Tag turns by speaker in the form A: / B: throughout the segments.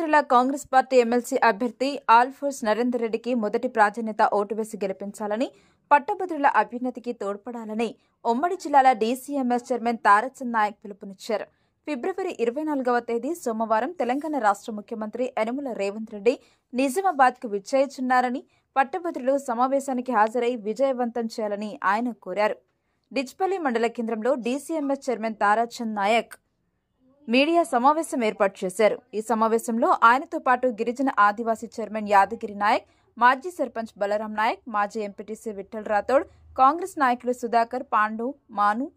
A: పట్టభద్రుల Congress party MLC అభ్యర్థి ఆల్ఫోర్స్ నరేందర్ రెడ్డికి మొదటి ప్రాధాన్యత ఓటు వేసి గెలిపించాలని, పట్టభద్రుల అభ్యున్నతికి తోడ్పడాలని ఉమ్మడి జిల్లాల డీసీఎంఎస్ చైర్మన్ తారచంద్ నాయక్ పిలుపునిచ్చారు. ఫిబ్రవరి 24వ తేదీ సోమవారం తెలంగాణ రాష్ట్ర ముఖ్యమంత్రి యనమల రేవంత్ రెడ్డి నిజామాబాద్కు విచ్చేయనున్నారని, పట్టభద్రులు సమావేశానికి హాజరై విజయవంతం చేయాలని ఆయన కోరారు. డిచ్పల్లి మండల కేంద్రంలో DCMS chairman Tarachand Naik media సమావేశం ఏర్పాటు చేశారు. ఈ సమావేశంలో ఆయనతో పాటు గిరిజన ఆదివాసీ చైర్మన్ యాదగిరి నాయక్, మాజీ సర్పంచ్ బలరాం నాయక్, మాజీ ఎంపీటీసీ విఠల్ రాథోడ్, కాంగ్రెస్ నాయకులు Sudhakar, Pandu, Manu,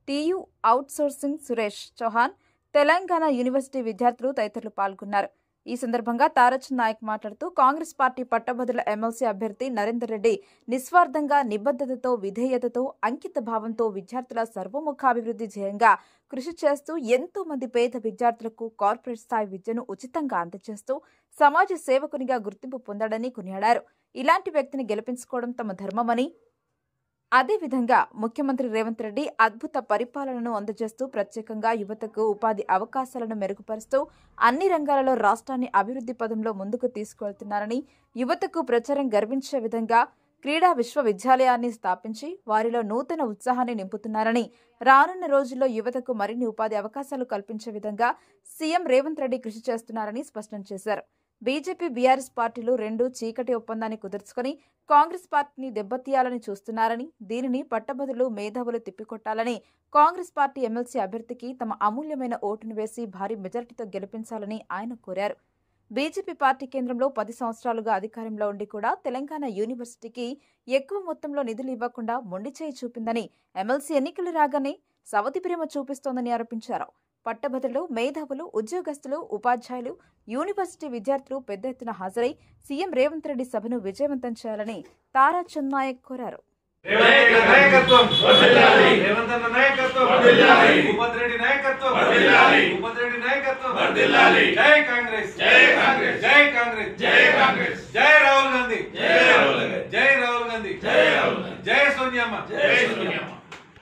A: TU outsourcing Suresh Chauhan, Telangana university విద్యార్థులు తదితరులు పాల్గొన్నారు. ఈ సందర్భంగా తారచంద్ నాయక్ మాట్లాడుతూ కాంగ్రెస్ పార్టీ పట్టభద్రుల ఎమ్మెల్సీ అభ్యర్థి నరేందర్ రెడ్డి నిస్వార్థంగా, నిబద్ధతతో, విధేయతతో, అంకిత భావంతో విద్యార్థుల సర్వముఖాభివృద్ధి ధ్యేయంగా కృషి చేస్తూ ఎంతో మంది పేద విద్యార్థులకు కార్పొరేట్ స్థాయి విద్యను ఉచితంగా అందజేస్తూ సమాజ సేవకునిగా గుర్తింపు పొందాడని కొనియాడారు. ఇలాంటి వ్యక్తిని గెలిపించుకోవడం తమ ధర్మమని, అదేవిధంగా ముఖ్యమంత్రి రేవంత్ రెడ్డి అద్భుత పరిపాలనను అందజేస్తూ ప్రత్యేకంగా యువతకు ఉపాధి అవకాశాలను మెరుగుపరుస్తూ అన్ని రంగాలలో రాష్ట్రాన్ని అభివృద్ధి పదంలో ముందుకు తీసుకువెళ్తున్నారని, యువతకు ప్రచారం గర్వించే విధంగా క్రీడా విశ్వవిద్యాలయాన్ని స్థాపించి వారిలో నూతన ఉత్సాహాన్ని నింపుతున్నారని, రానున్న రోజుల్లో యువతకు మరిన్ని ఉపాధి అవకాశాలు కల్పించే విధంగా సీఎం రేవంత్ రెడ్డి కృషి చేస్తున్నారని స్పష్టం చేశారు. బీజేపీ, బీఆర్ఎస్ పార్టీలు రెండు చీకటి ఒప్పందాన్ని కుదుర్చుకుని కాంగ్రెస్ పార్టీని దెబ్బతీయాలని చూస్తున్నారని, దీనిని పట్టభద్రులు, మేధావులు తిప్పికొట్టాలని, కాంగ్రెస్ పార్టీ ఎమ్మెల్సీ అభ్యర్థికి తమ అమూల్యమైన ఓటును వేసి భారీ మెజారిటీతో గెలిపించాలని ఆయన కోరారు. బీజేపీ పార్టీ కేంద్రంలో 10 సంవత్సరాలుగా అధికారంలో ఉండి కూడా తెలంగాణ యూనివర్సిటీకి ఎక్కువ మొత్తంలో నిధులు ఇవ్వకుండా మొండి చేయి చూపిందని, ఎమ్మెల్సీ ఎన్నికలు రాగానే సవతి ప్రేమ చూపిస్తోందని ఆరోపించారు. పట్టభద్రులు, మేధావులు, ఉద్యోగస్తులు, ఉపాధ్యాయులు, యూనివర్సిటీ విద్యార్థులు పెద్ద ఎత్తున హాజరై సీఎం రేవంత్ రెడ్డి సభను విజయవంతం చేయాలని తారచంద్ నాయక్ కోరారు.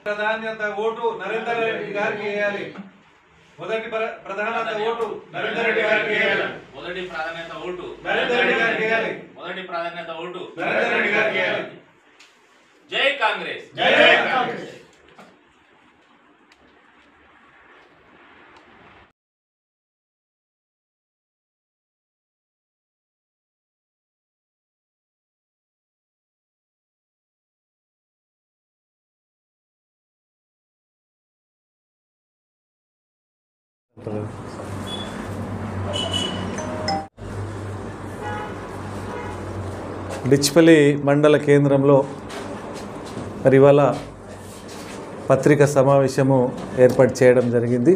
B: ప్రాధాన్యత ఓటు నరేందర్ రెడ్డి గారికి వేయాలి. మొదటి ప్రాధాన్యత ఓటు నరేందర్ రెడ్డి గారికి వేయాలి.
C: మొదటి ప్రాధాన్యత ఓటు
B: నరేందర్ రెడ్డి గారికి వేయాలి.
C: మొదటి ప్రాధాన్యత ఓటు
B: నరేందర్ రెడ్డి గారికి వేయాలి.
C: జై కాంగ్రెస్,
B: జై కాంగ్రెస్.
D: డిచ్పల్లి మండల కేంద్రంలో మరి ఇవాళ పత్రికా సమావేశము ఏర్పాటు చేయడం జరిగింది.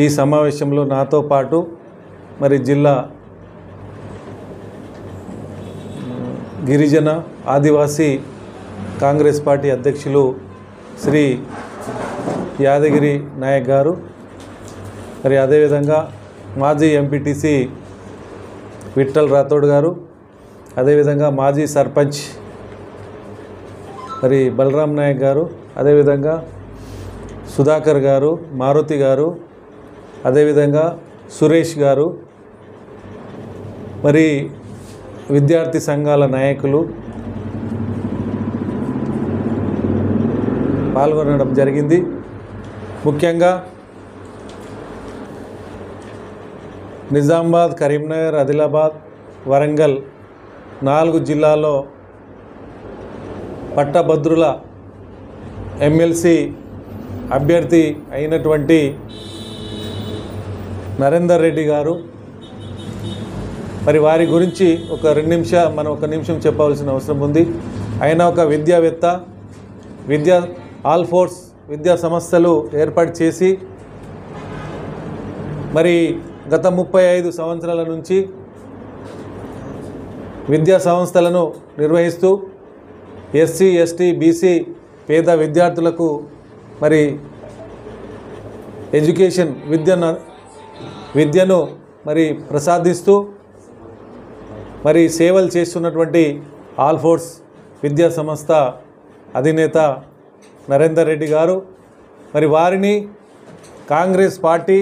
D: ఈ సమావేశంలో నాతో పాటు మరి జిల్లా గిరిజన ఆదివాసీ కాంగ్రెస్ పార్టీ అధ్యక్షులు శ్రీ యాదగిరి నాయక్ గారు, మరి అదేవిధంగా మాజీ ఎంపీటీసీ విఠల్ రాథోడ్ గారు, అదేవిధంగా మాజీ సర్పంచ్ మరి బలరాం నాయక్ గారు, అదేవిధంగా సుధాకర్ గారు, మారుతి గారు, అదేవిధంగా సురేష్ గారు, మరి విద్యార్థి సంఘాల నాయకులు పాల్గొనడం జరిగింది. ముఖ్యంగా నిజామాబాద్, కరీంనగర్, ఆదిలాబాద్, వరంగల్ 4 జిల్లాల్లో పట్టభద్రుల ఎమ్మెల్సీ అభ్యర్థి అయినటువంటి నరేందర్ రెడ్డి గారు, మరి వారి గురించి ఒక నిమిషం చెప్పవలసిన అవసరం ఉంది. ఆయన ఒక విద్యావేత్త, ఆల్ఫోర్స్ విద్యా సంస్థలు ఏర్పాటు చేసి మరి గత 35 సంవత్సరాల నుంచి విద్యా సంస్థలను నిర్వహిస్తూ ఎస్సీ, ఎస్టీ, బీసీ పేద విద్యార్థులకు మరి ఎడ్యుకేషన్ విద్యను మరి ప్రసాదిస్తూ మరి సేవలు చేస్తున్నటువంటి ఆల్ఫోర్స్ విద్యా సంస్థ అధినేత నరేందర్ రెడ్డి గారు, మరి వారిని కాంగ్రెస్ పార్టీ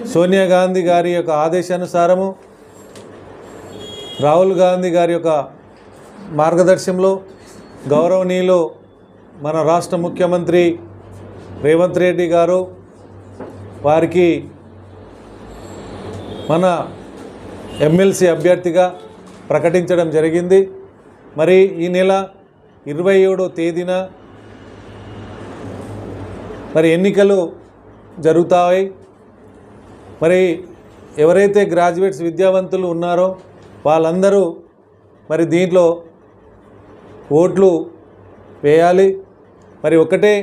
D: సోనియా గాంధీ గారి యొక్క ఆదేశానుసారము రాహుల్ గాంధీ గారి యొక్క మార్గదర్శనంలో గౌరవనీయులు మన రాష్ట్ర ముఖ్యమంత్రి రేవంత్ రెడ్డి గారు వారికి మన ఎమ్మెల్సీ అభ్యర్థిగా ప్రకటించడం జరిగింది. మరి ఈ నెల 27వ తేదీన మరి ఎన్నికలు జరుగుతాయి. మరి ఎవరైతే గ్రాడ్యుయేట్స్ విద్యావంతులు ఉన్నారో వాళ్ళందరూ మరి దీంట్లో ఓట్లు వేయాలి. మరి ఒకటే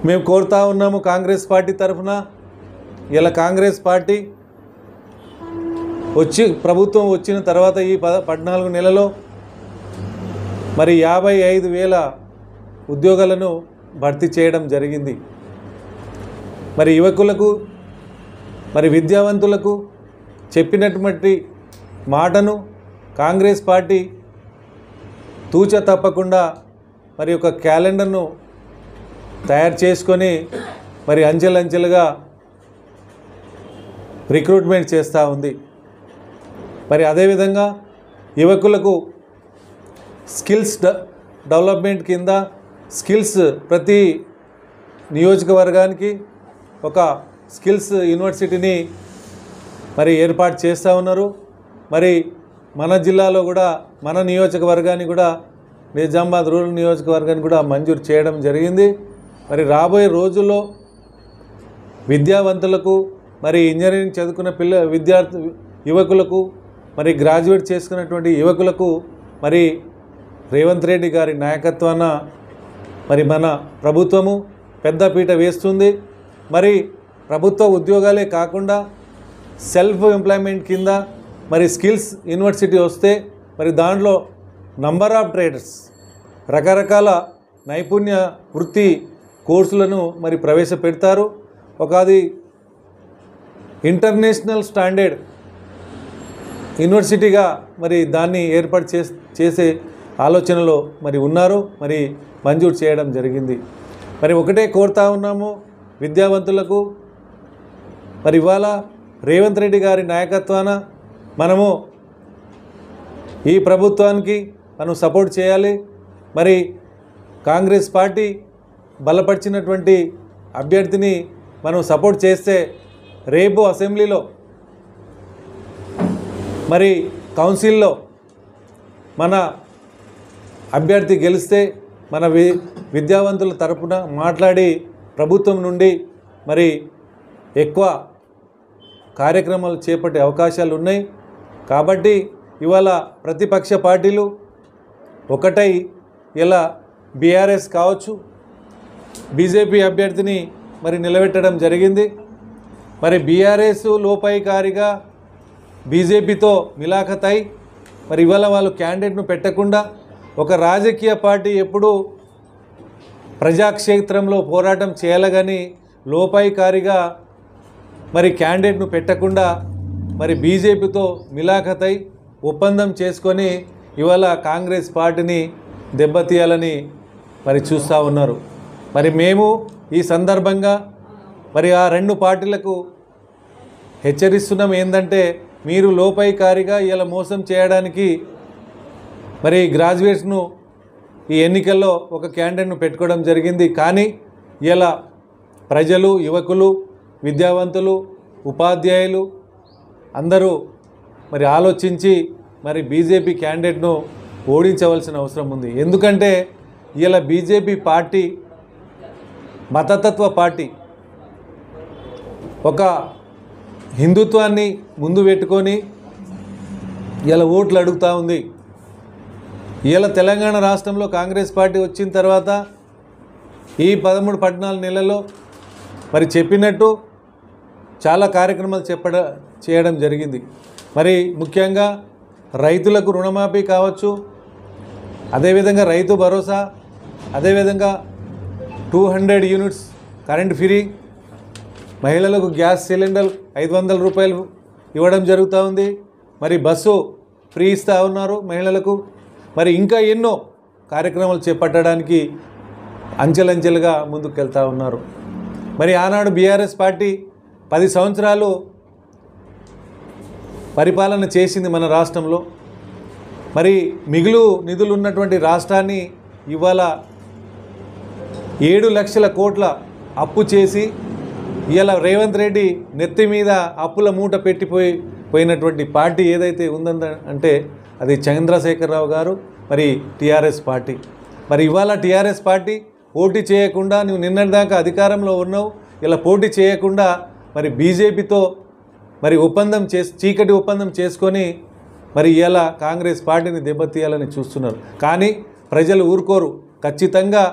D: మేము కోరుతా ఉన్నాము కాంగ్రెస్ పార్టీ తరఫున. ఇలా కాంగ్రెస్ పార్టీ ప్రభుత్వం వచ్చిన తర్వాత ఈ 14 నెలలో మరి 55,000 ఉద్యోగాలను భర్తీ చేయడం జరిగింది. మరి యువకులకు మరి విద్యావంతులకు చెప్పినటువంటి మాటను కాంగ్రెస్ పార్టీ తూచ తప్పకుండా మరి ఒక క్యాలెండర్ను తయారు చేసుకొని మరి అంచెలంచెలుగా రిక్రూట్మెంట్ చేస్తూ ఉంది. మరి అదేవిధంగా యువకులకు స్కిల్స్ డెవలప్మెంట్ కింద స్కిల్స్ ప్రతి నియోజకవర్గానికి ఒక స్కిల్స్ యూనివర్సిటీని మరి ఏర్పాటు చేస్తూ ఉన్నారు. మరి మన జిల్లాలో కూడా మన నియోజకవర్గాన్ని కూడా నిజామాబాద్ రూరల్ నియోజకవర్గాన్ని కూడా మంజూరు చేయడం జరిగింది. మరి రాబోయే రోజుల్లో విద్యావంతులకు మరి ఇంజనీరింగ్ చదువుకున్న యువకులకు మరి గ్రాడ్యుయేట్ చేసుకున్నటువంటి యువకులకు మరి రేవంత్ రెడ్డి గారి నాయకత్వాన మరి మన ప్రభుత్వము పెద్దపీట వేస్తుంది. మరి ప్రభుత్వ ఉద్యోగాలే కాకుండా సెల్ఫ్ ఎంప్లాయ్మెంట్ కింద మరి స్కిల్స్ యూనివర్సిటీ వస్తే మరి దాంట్లో నంబర్ ఆఫ్ ట్రేడర్స్ రకరకాల నైపుణ్య వృత్తి కోర్సులను మరి ప్రవేశపెడతారు. అది ఇంటర్నేషనల్ స్టాండర్డ్ యూనివర్సిటీగా మరి దాన్ని ఏర్పాటు చేసే ఆలోచనలో మరి ఉన్నారు. మరి మంజూరు చేయడం జరిగింది. మరి ఒకటే కోరుతా ఉన్నాము విద్యావంతులకు. మరి ఇవాళ రేవంత్ రెడ్డి గారి నాయకత్వాన మనము ఈ ప్రభుత్వానికి మనం సపోర్ట్ చేయాలి. మరి కాంగ్రెస్ పార్టీ బలపరిచినటువంటి అభ్యర్థిని మనం సపోర్ట్ చేస్తే రేపు అసెంబ్లీలో మరి కౌన్సిల్లో మన అభ్యర్థి గెలిస్తే మన విద్యావంతుల తరపున మాట్లాడి ప్రభుత్వం నుండి మరి ఎక్కువ కార్యక్రమాలు చేపట్టే అవకాశాలు ఉన్నాయి. కాబట్టి ఇవాళ ప్రతిపక్ష పార్టీలు ఒకటై ఇలా బీఆర్ఎస్ కావచ్చు బీజేపీ అభ్యర్థిని మరి నిలబెట్టడం జరిగింది. మరి బీఆర్ఎస్ లోపాయికారిగా బీజేపీతో మిలాఖతై మరి ఇవాళ వాళ్ళు క్యాండిడేట్ను పెట్టకుండా ఒక రాజకీయ పార్టీ ఎప్పుడూ ప్రజాక్షేత్రంలో పోరాటం చేయాలి కానీ లోపాయికారిగా మరి క్యాండిడేట్ను పెట్టకుండా మరి బీజేపీతో మిలాఖతై ఒప్పందం చేసుకొని ఇవాళ కాంగ్రెస్ పార్టీని దెబ్బతీయాలని మరి చూస్తూ ఉన్నారు. మరి మేము ఈ సందర్భంగా మరి ఆ రెండు పార్టీలకు హెచ్చరిస్తున్నాం ఏంటంటే మీరు లోపాయికారిగా ఇలా మోసం చేయడానికి మరి గ్రాడ్యుయేట్స్ను ఈ ఎన్నికల్లో ఒక క్యాండిడేట్ను పెట్టుకోవడం జరిగింది. కానీ ఇలా ప్రజలు యువకులు విద్యావంతులు ఉపాధ్యాయులు అందరూ మరి ఆలోచించి మరి బీజేపీ క్యాండిడేట్ను ఓడించవలసిన అవసరం ఉంది. ఎందుకంటే ఇలా బీజేపీ పార్టీ మతతత్వ పార్టీ ఒక హిందుత్వాన్ని ముందు పెట్టుకొని ఇలా ఓట్లు అడుగుతూ ఉంది. ఇలా తెలంగాణ రాష్ట్రంలో కాంగ్రెస్ పార్టీ వచ్చిన తర్వాత ఈ 13-14 నెలల్లో మరి చెప్పినట్టు చాలా కార్యక్రమాలు చేయడం జరిగింది. మరి ముఖ్యంగా రైతులకు రుణమాఫీ కావచ్చు, అదేవిధంగా రైతు భరోసా, అదేవిధంగా 200 యూనిట్స్ కరెంట్ ఫ్రీ, మహిళలకు గ్యాస్ సిలిండర్ 500 రూపాయలు ఇవ్వడం జరుగుతూ ఉంది. మరి బస్సు ఫ్రీ ఇస్తూ ఉన్నారు మహిళలకు. మరి ఇంకా ఎన్నో కార్యక్రమాలు చేపట్టడానికి అంచెలంచెలుగా ముందుకు వెళ్తూ ఉన్నారు. మరి ఆనాడు బీఆర్ఎస్ పార్టీ 10 సంవత్సరాలు పరిపాలన చేసింది మన రాష్ట్రంలో. మరి మిగులు నిధులు ఉన్నటువంటి రాష్ట్రాన్ని ఇవాళ 7 లక్షల కోట్ల అప్పు చేసి ఇవాళ రేవంత్ రెడ్డి నెత్తి మీద అప్పుల మూట పోయినటువంటి పార్టీ ఏదైతే ఉందంటే అది చంద్రశేఖరరావు గారు మరి టీఆర్ఎస్ పార్టీ. మరి ఇవాళ టీఆర్ఎస్ పార్టీ పోటీ చేయకుండా, నువ్వు నిన్నటిదాకా అధికారంలో ఉన్నావు, ఇలా పోటీ చేయకుండా మరి బీజేపీతో మరి చీకటి ఒప్పందం చేసుకొని మరి ఇలా కాంగ్రెస్ పార్టీని దెబ్బతీయాలని చూస్తున్నారు. కానీ ప్రజలు ఊరుకోరు. ఖచ్చితంగా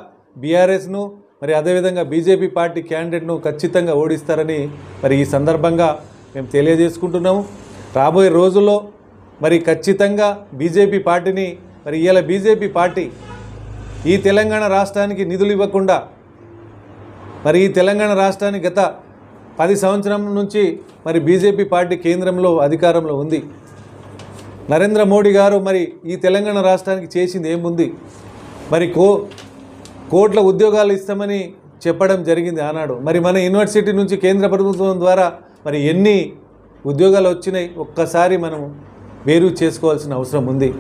D: బీఆర్ఎస్ను మరి అదేవిధంగా బీజేపీ పార్టీ క్యాండిడేట్ను ఖచ్చితంగా ఓడిస్తారని మరి ఈ సందర్భంగా మేము తెలియజేసుకుంటున్నాము. రాబోయే రోజుల్లో మరి ఖచ్చితంగా బీజేపీ పార్టీని మరి ఇవాళ బీజేపీ పార్టీ ఈ తెలంగాణ రాష్ట్రానికి నిధులు ఇవ్వకుండా మరి ఈ తెలంగాణ రాష్ట్రానికి గత 10 సంవత్సరం నుంచి మరి బీజేపీ పార్టీ కేంద్రంలో అధికారంలో ఉంది. నరేంద్ర మోడీ గారు మరి ఈ తెలంగాణ రాష్ట్రానికి చేసింది ఏముంది? మరి కోట్ల ఉద్యోగాలు ఇస్తామని చెప్పడం జరిగింది ఆనాడు. మరి మన యూనివర్సిటీ నుంచి కేంద్ర ప్రభుత్వం ద్వారా మరి ఎన్ని ఉద్యోగాలు వచ్చినాయి ఒక్కసారి మనం వేరు చేసుకోవాల్సిన అవసరం ఉంది.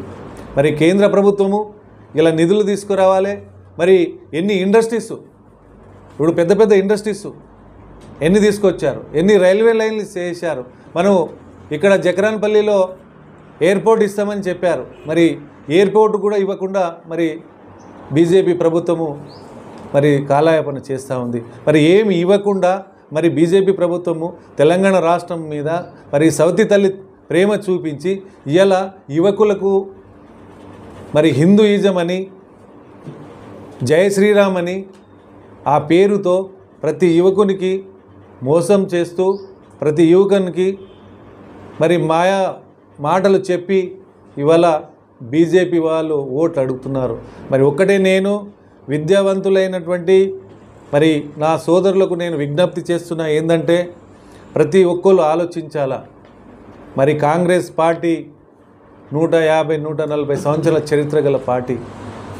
D: మరి కేంద్ర ప్రభుత్వము ఇలా నిధులు తీసుకురావాలి. మరి ఎన్ని ఇండస్ట్రీస్, ఇప్పుడు పెద్ద పెద్ద ఇండస్ట్రీస్ ఎన్ని తీసుకొచ్చారు, ఎన్ని రైల్వే లైన్లు చేశారు. మనం ఇక్కడ జకరాన్పల్లిలో ఎయిర్పోర్ట్ ఇస్తామని చెప్పారు. మరి ఎయిర్పోర్ట్ కూడా ఇవ్వకుండా మరి బీజేపీ ప్రభుత్వము మరి కాలయాపన చేస్తూ ఉంది. మరి ఏమి ఇవ్వకుండా మరి బీజేపీ ప్రభుత్వము తెలంగాణ రాష్ట్రం మీద మరి సౌతి తల్లి ప్రేమ చూపించి ఇవాళ యువకులకు మరి హిందూయిజం అని, జై శ్రీరామ్ అని ఆ పేరుతో ప్రతి యువకునికి మోసం చేస్తూ ప్రతి యువకునికి మరి మాయా మాటలు చెప్పి ఇవాళ బీజేపీ వాళ్ళు ఓట్లు అడుగుతున్నారు. మరి ఒక్కటే నేను విద్యావంతులైనటువంటి మరి నా సోదరులకు నేను విజ్ఞప్తి చేస్తున్నా ఏంటంటే ప్రతి ఒక్కరు ఆలోచించాలా. మరి కాంగ్రెస్ పార్టీ 150-140 సంవత్సరాల చరిత్ర గల పార్టీ,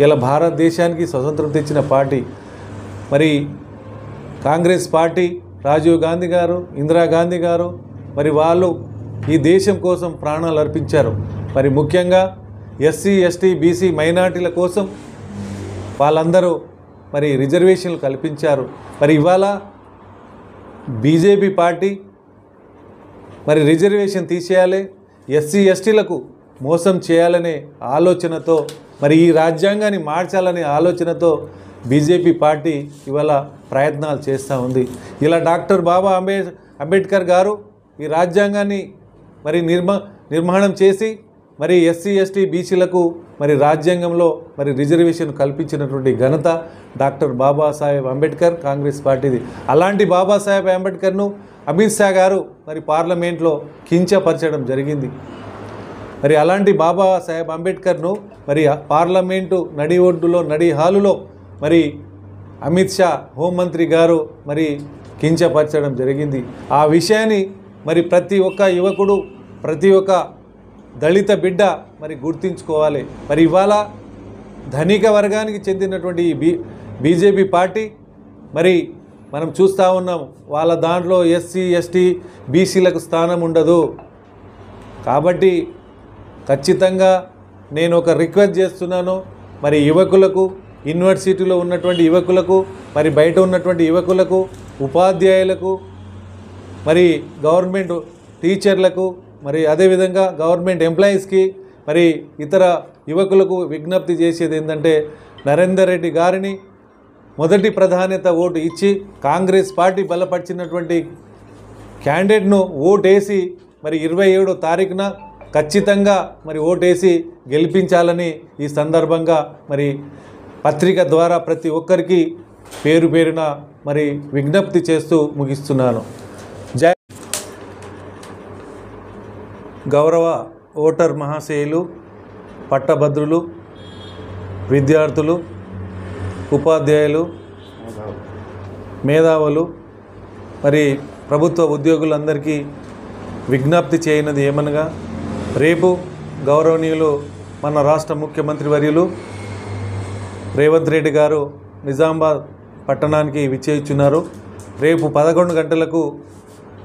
D: ఇలా భారతదేశానికి స్వతంత్రం తెచ్చిన పార్టీ. మరి కాంగ్రెస్ పార్టీ రాజీవ్ గాంధీ గారు, ఇందిరాగాంధీ గారు మరి వాళ్ళు ఈ దేశం కోసం ప్రాణాలు అర్పించారు. మరి ముఖ్యంగా ఎస్సీ, ఎస్టీ, బీసీ మైనార్టీల కోసం వాళ్ళందరూ మరి రిజర్వేషన్లు కల్పించారు. మరి ఇవాళ బీజేపీ పార్టీ మరి రిజర్వేషన్ తీసేయాలి, ఎస్సీ ఎస్టీలకు మోసం చేయాలనే ఆలోచనతో మరి ఈ రాజ్యాంగాన్ని మార్చాలనే ఆలోచనతో బీజేపీ పార్టీ ఇవాళ ప్రయత్నాలు చేస్తూ ఉంది. ఇలా డాక్టర్ బాబా అంబేద్కర్ గారు ఈ రాజ్యాంగాన్ని మరి నిర్మాణం చేసి మరి ఎస్సీ, ఎస్టీ, బీసీలకు మరి రాజ్యాంగంలో మరి రిజర్వేషన్ కల్పించినటువంటి ఘనత డాక్టర్ బాబాసాహెబ్ అంబేద్కర్ కాంగ్రెస్ పార్టీది. అలాంటి బాబాసాహెబ్ అంబేద్కర్ను అమిత్ షా గారు మరి పార్లమెంట్లో కించపరచడం జరిగింది. మరి అలాంటి బాబాసాహెబ్ అంబేద్కర్ను మరి పార్లమెంటు నడి ఒడ్డులో నడి హాలులో మరి అమిత్ షా హోంమంత్రి గారు మరి కించపరచడం జరిగింది. ఆ విషయాన్ని మరి ప్రతి ఒక్క యువకుడు, ప్రతి ఒక్క దళిత బిడ్డ మరి గుర్తించుకోవాలి. మరి ఇవాళ ధనిక వర్గానికి చెందినటువంటి ఈ బీజేపీ పార్టీ మరి మనం చూస్తూ ఉన్నాం, వాళ్ళ దాంట్లో ఎస్సీ, ఎస్టీ, బీసీలకు స్థానం ఉండదు. కాబట్టి ఖచ్చితంగా నేను ఒక రిక్వెస్ట్ చేస్తున్నాను. మరి యువకులకు, యూనివర్సిటీలో ఉన్నటువంటి యువకులకు, మరి బయట ఉన్నటువంటి యువకులకు, ఉపాధ్యాయులకు, మరి గవర్నమెంట్ టీచర్లకు, మరి అదేవిధంగా గవర్నమెంట్ ఎంప్లాయీస్కి, మరి ఇతర యువకులకు విజ్ఞప్తి చేసేది ఏంటంటే నరేందర్ రెడ్డి గారిని మొదటి ప్రాధాన్యత ఓటు ఇచ్చి కాంగ్రెస్ పార్టీ బలపరిచినటువంటి క్యాండిడేట్ను ఓటేసి మరి 27వ తారీఖున ఖచ్చితంగా మరి ఓటేసి గెలిపించాలని ఈ సందర్భంగా మరి పత్రిక ద్వారా ప్రతి ఒక్కరికి పేరు పేరున మరి విజ్ఞప్తి చేస్తూ ముగిస్తున్నాను. జై గౌరవ ఓటర్ మహాశయులు, పట్టభద్రులు, విద్యార్థులు, ఉపాధ్యాయులు, మేధావులు, మరి ప్రభుత్వ ఉద్యోగులందరికీ విజ్ఞప్తి చేయనది ఏమనగా రేపు గౌరవనీయులు మన రాష్ట్ర ముఖ్యమంత్రి వర్యులు రేవంత్ రెడ్డి గారు నిజామాబాద్ పట్టణానికి విచ్చేయుచున్నారు. రేపు 11 గంటలకు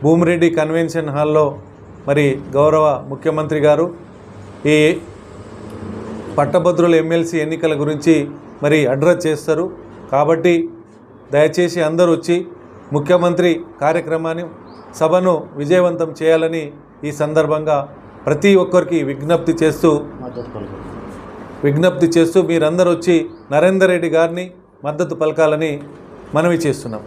D: భూమిరెడ్డి కన్వెన్షన్ హాల్లో మరి గౌరవ ముఖ్యమంత్రి గారు ఈ పట్టభద్రుల ఎమ్మెల్సీ ఎన్నికల గురించి మరి అడ్రస్ చేస్తారు. కాబట్టి దయచేసి అందరూ వచ్చి ముఖ్యమంత్రి కార్యక్రమాన్ని సభను విజయవంతం చేయాలని ఈ సందర్భంగా ప్రతి ఒక్కరికి విజ్ఞప్తి చేస్తూ మీరందరూ వచ్చి నరేందర్ రెడ్డి గారిని మద్దతు పలకాలని మనవి చేస్తున్నాం.